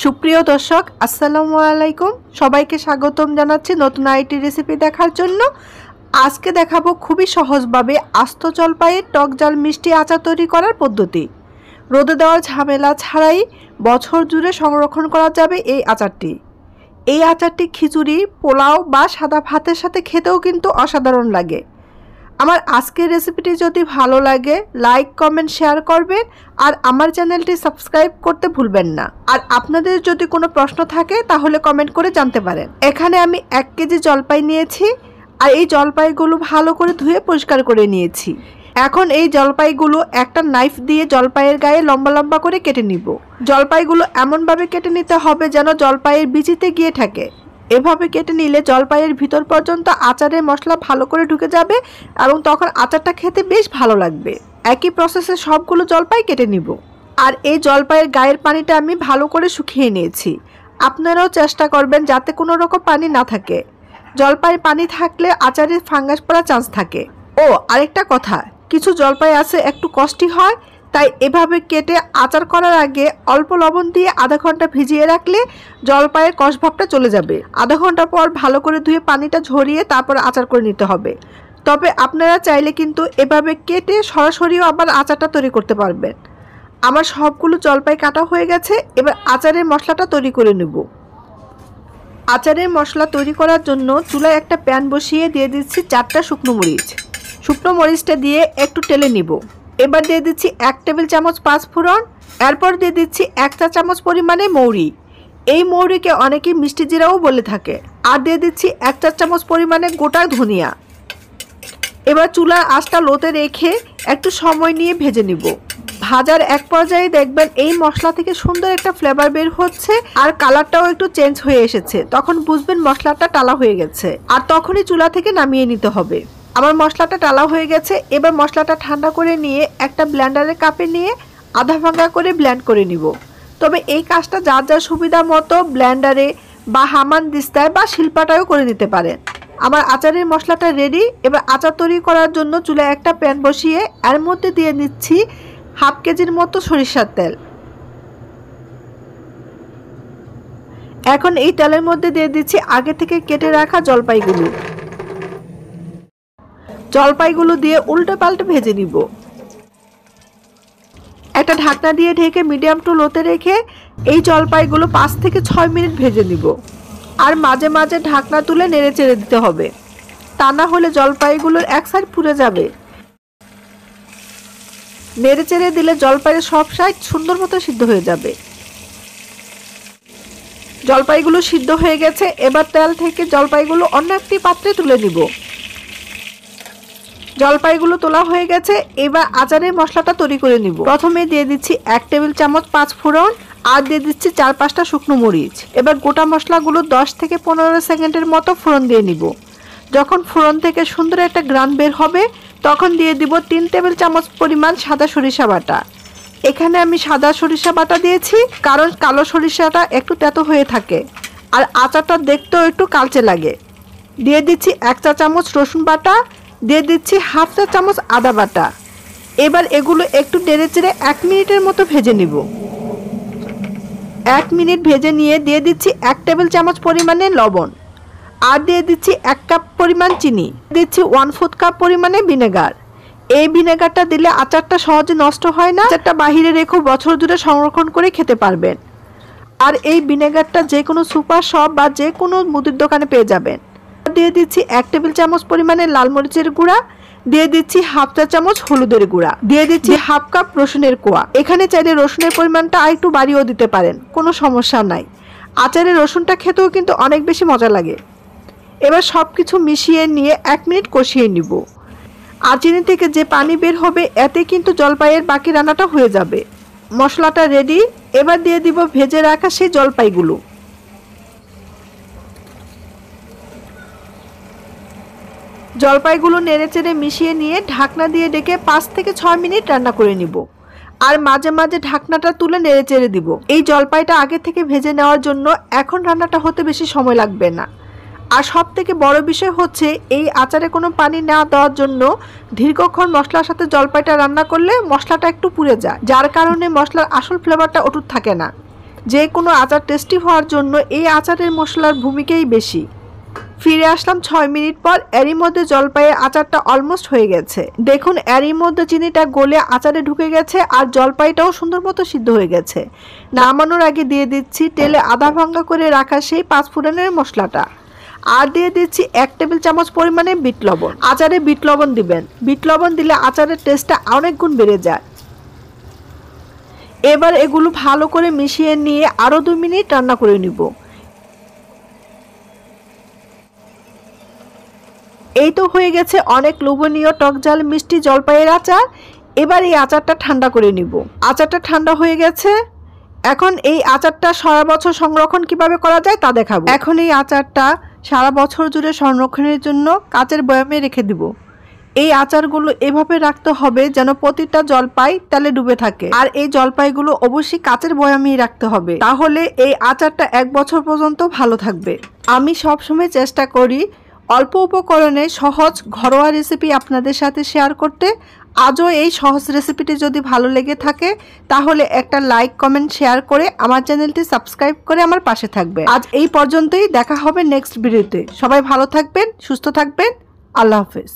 সুপ্রিয় দর্শক আসসালামু আলাইকুম, সবাইকে স্বাগতম জানাচ্ছি নতুন আইটি রেসিপি দেখার জন্য। আজকে দেখাবো খুবই সহজভাবে আস্ত জলপাইয়ের টক ঝাল মিষ্টি আচার তৈরি করার পদ্ধতি। রোদে দেওয়ার ঝামেলা ছাড়াই বছর জুড়ে সংরক্ষণ করা যাবে এই আচারটি। এই আচারটি খিচুড়ি, পোলাও বা সাদা ভাতের সাথে খেতেও কিন্তু অসাধারণ লাগে। আমার আজকের রেসিপিটি যদি ভালো লাগে লাইক, কমেন্ট, শেয়ার করবেন আর আমার চ্যানেলটি সাবস্ক্রাইব করতে ভুলবেন না। আর আপনাদের যদি কোনো প্রশ্ন থাকে তাহলে কমেন্ট করে জানতে পারেন। এখানে আমি 1 কেজি জলপাই নিয়েছি আর এই জলপাইগুলো ভালো করে ধুয়ে পরিষ্কার করে নিয়েছি। এখন এই জলপাইগুলো একটা নাইফ দিয়ে জলপাইয়ের গায়ে লম্বা লম্বা করে কেটে নিব। জলপাইগুলো এমনভাবে কেটে নিতে হবে যেন জলপাইয়ের বিচিতে গিয়ে থাকে। এভাবে কেটে নিলে জলপাইয়ের ভিতর পর্যন্ত আচারের মশলা ভালো করে ঢুকে যাবে এবং তখন আচারটা খেতে বেশ ভালো লাগবে। একই প্রসেসে সবগুলো জলপাই কেটে নিব। আর এই জলপাইয়ের গায়ের পানিটা আমি ভালো করে শুকিয়ে নিয়েছি। আপনারাও চেষ্টা করবেন যাতে কোনো রকম পানি না থাকে। জলপাইয়ের পানি থাকলে আচারের ফাঙ্গাস পড়ার চান্স থাকে। ও আরেকটা কথা, কিছু জলপাই আছে একটু কষ্টি হয়, তাই এভাবে কেটে আচার করার আগে অল্প লবণ দিয়ে আধা ঘন্টা ভিজিয়ে রাখলে জলপাইয়ের কষ ভাবটা চলে যাবে। আধা ঘন্টা পর ভালো করে ধুয়ে পানিটা ঝরিয়ে তারপর আচার করে নিতে হবে। তবে আপনারা চাইলে কিন্তু এভাবে কেটে সরাসরিও আবার আচারটা তৈরি করতে পারবেন। আমার সবগুলো জলপাই কাটা হয়ে গেছে, এবার আচারের মশলাটা তৈরি করে নেব। আচারের মশলা তৈরি করার জন্য চুলায় একটা প্যান বসিয়ে দিয়ে দিচ্ছি 4টা শুকনো মরিচ। শুকনো মরিচটা দিয়ে একটু টেলে নিব। এবার দিয়ে দিচ্ছি 1 টেবিল চামচ পাঁচফোড়ন। এরপর দিয়ে দিচ্ছি 1 চা চামচ পরিমাণে মৌরি। এই মৌরিকে অনেকেই মিষ্টি জিরাও বলে থাকে। আর দিয়ে দিচ্ছি 1 চা চামচ পরিমাণে গোটা ধনিয়া। এবার চুলার আঁচটা লোতে রেখে একটু সময় নিয়ে ভেজে নিব। ভাজার এক পর্যায়ে দেখবেন এই মশলা থেকে সুন্দর একটা ফ্লেভার বের হচ্ছে আর কালারটাও একটু চেঞ্জ হয়ে এসেছে। তখন বুঝবেন মশলাটা টালা হয়ে গেছে আর তখনই চুলা থেকে নামিয়ে নিতে হবে। আমার মশলাটা টালা হয়ে গেছে। এবার মশলাটা ঠান্ডা করে নিয়ে একটা ব্লেন্ডারের কাপে নিয়ে আধা ভাঙা করে ব্লেন্ড করে নিব। তবে এই কাজটা যার যার সুবিধা মতো ব্লেন্ডারে বা হামান দিস্তায় বা শিলপাটায়ও করে নিতে পারেন। আমার আচারের মশলাটা রেডি। এবার আচার তৈরি করার জন্য চুলায় একটা প্যান বসিয়ে এর মধ্যে দিয়ে নিচ্ছি 1/2 কেজির মতো সরিষার তেল। এখন এই তেলের মধ্যে দিয়ে দিচ্ছি আগে থেকে কেটে রাখা জলপাইগুলো দিয়ে উল্টে পাল্টে ভেজে নিব। একটা ঢাকনা দিয়ে ঢেকে মিডিয়াম টু লোতে রেখে এই জলপাইগুলো 5 থেকে 6 মিনিট ভেজে নিব। আর মাঝে মাঝে ঢাকনা তুলে নেড়ে চেড়ে দিতে হবে, তা না হলে জলপাইগুলোর এক সাইড পুড়ে যাবে। নেড়ে চেড়ে দিলে জলপাইয়ের সব সাইড সুন্দর মতো সিদ্ধ হয়ে যাবে। জলপাইগুলো সিদ্ধ হয়ে গেছে। এবার তেল থেকে জলপাইগুলো অন্য একটি পাত্রে তুলে নিব। জলপাইগুলো তোলা হয়ে গেছে। এবার আচারের মশলাটা তৈরি করে নিব। প্রথমে দিয়ে দিচ্ছি 1 টেবিল চামচ পাঁচফোড়ন আর দিয়ে দিচ্ছি 4-5টা শুকনো মরিচ। এবার গোটা মশলাগুলো 10 থেকে 15 সেকেন্ডের মতো ফোড়ন দিয়ে নিব। যখন ফোড়ন থেকে সুন্দর একটা গ্রান বের হবে তখন দিয়ে দিব 3 টেবিল চামচ পরিমাণ সাদা সরিষা বাটা। এখানে আমি সাদা সরিষা বাটা দিয়েছি কারণ কালো সরিষাটা একটু তেতো হয়ে থাকে আর আচারটা দেখতেও একটু কালচে লাগে। দিয়ে দিচ্ছি 1 চা চামচ রসুন বাটা। দিয়ে দিচ্ছি 1/2 চা চামচ আদা বাটা। এবার এগুলো একটু নেড়ে চেড়ে 1 মিনিটের মতো ভেজে নিব। 1 মিনিট ভেজে নিয়ে দিয়ে দিচ্ছি 1 টেবিল চামচ পরিমাণে লবণ আর দিয়ে দিচ্ছি 1 কাপ পরিমাণ চিনি। দিচ্ছি 1/4 কাপ পরিমাণে ভিনেগার। এই ভিনেগারটা দিলে আচারটা সহজে নষ্ট হয় না। আচারটা বাহিরে রেখে বছর জুড়ে সংরক্ষণ করে খেতে পারবেন। আর এই ভিনেগারটা যে কোনো সুপার শপ বা যে কোনো মুদির দোকানে পেয়ে যাবেন। দিয়ে দিচ্ছি 1 টেবিল চামচ পরিমাণে লাল মরিচের গুঁড়া। দিয়ে দিচ্ছি 1/2 চা চামচ হলুদের গুঁড়া। দিয়ে দিচ্ছি 1/2 কাপ রসুনের কোয়া। এখানে চাইলে রসুনের পরিমাণটা আরেকটু বাড়িয়েও দিতে পারেন, কোনো সমস্যা নাই। আচারের রসুনটা খেতেও কিন্তু অনেক বেশি মজা লাগে। এবার সব কিছু মিশিয়ে নিয়ে 1 মিনিট কষিয়ে নিব। আর চিনি থেকে যে পানি বের হবে এতে কিন্তু জলপাইয়ের বাকি রান্নাটা হয়ে যাবে। মশলাটা রেডি। এবার দিয়ে দিব ভেজে রাখা সেই জলপাইগুলো। জলপাইগুলো নেড়ে চেড়ে মিশিয়ে নিয়ে ঢাকনা দিয়ে ডেকে 5 থেকে 6 মিনিট রান্না করে নিব। আর মাঝে মাঝে ঢাকনাটা তুলে নেড়ে চেড়ে দিব। এই জলপাইটা আগে থেকে ভেজে নেওয়ার জন্য এখন রান্নাটা হতে বেশি সময় লাগবে না। আর সব থেকে বড় বিষয় হচ্ছে এই আচারে কোনো পানি না দেওয়ার জন্য দীর্ঘক্ষণ মশলার সাথে জলপাইটা রান্না করলে মশলাটা একটু পুড়ে যায়, যার কারণে মশলার আসল ফ্লেভারটা অটুট থাকে না। যে কোনো আচার টেস্টি হওয়ার জন্য এই আচারের মশলার ভূমিকাই বেশি। ফিরে আসলাম 6 মিনিট পর। এরই মধ্যে জলপাইয়ের আচারটা অলমোস্ট হয়ে গেছে। দেখুন এরই মধ্যে চিনিটা গলে আচারে ঢুকে গেছে আর জলপাইটাও সুন্দর মতো সিদ্ধ হয়ে গেছে। নামানোর আগে দিয়ে দিচ্ছি তেলে আধা ভাঙা করে রাখা সেই 5 ফোড়নের মশলাটা, আর দিয়ে দিচ্ছি 1 টেবিল চামচ পরিমাণে বিট লবণ। আচারে বিট লবণ দিবেন, বিট লবণ দিলে আচারের টেস্টটা অনেক গুণ বেড়ে যায়। এবার এগুলো ভালো করে মিশিয়ে নিয়ে আরও 2 মিনিট রান্না করে নিব। এই তো হয়ে গেছে অনেক লোভনীয় টক ঝাল মিষ্টি জলপাইয়ের আচার। এবার এই আচারটা ঠান্ডা করে নিব। আচারটা ঠান্ডা হয়ে গেছে। এখন এই আচারটা সারা বছর সংরক্ষণ কিভাবে করা যায় তা দেখাবো। এখন এই আচারটা সারা বছর জুড়ে সংরক্ষণের জন্য কাচের বয়ামে রেখে দিব। এই আচারগুলো এভাবে রাখতে হবে যেন প্রতিটা জলপাই তেলে ডুবে থাকে, আর এই জলপাইগুলো অবশ্যই কাচের বয়ামেই রাখতে হবে, তাহলে এই আচারটা 1 বছর পর্যন্ত ভালো থাকবে। আমি সবসময় চেষ্টা করি অল্প উপকরণে সহজ ঘরোয়া রেসিপি আপনাদের সাথে শেয়ার করতে। আজও এই সহজ রেসিপিটি যদি ভালো লেগে থাকে তাহলে একটা লাইক, কমেন্ট, শেয়ার করে আমার চ্যানেলটি সাবস্ক্রাইব করে আমার পাশে থাকবে। আজ এই পর্যন্তই, দেখা হবে নেক্সট ভিডিওতে। সবাই ভালো থাকবেন, সুস্থ থাকবেন। আল্লাহ হাফেজ।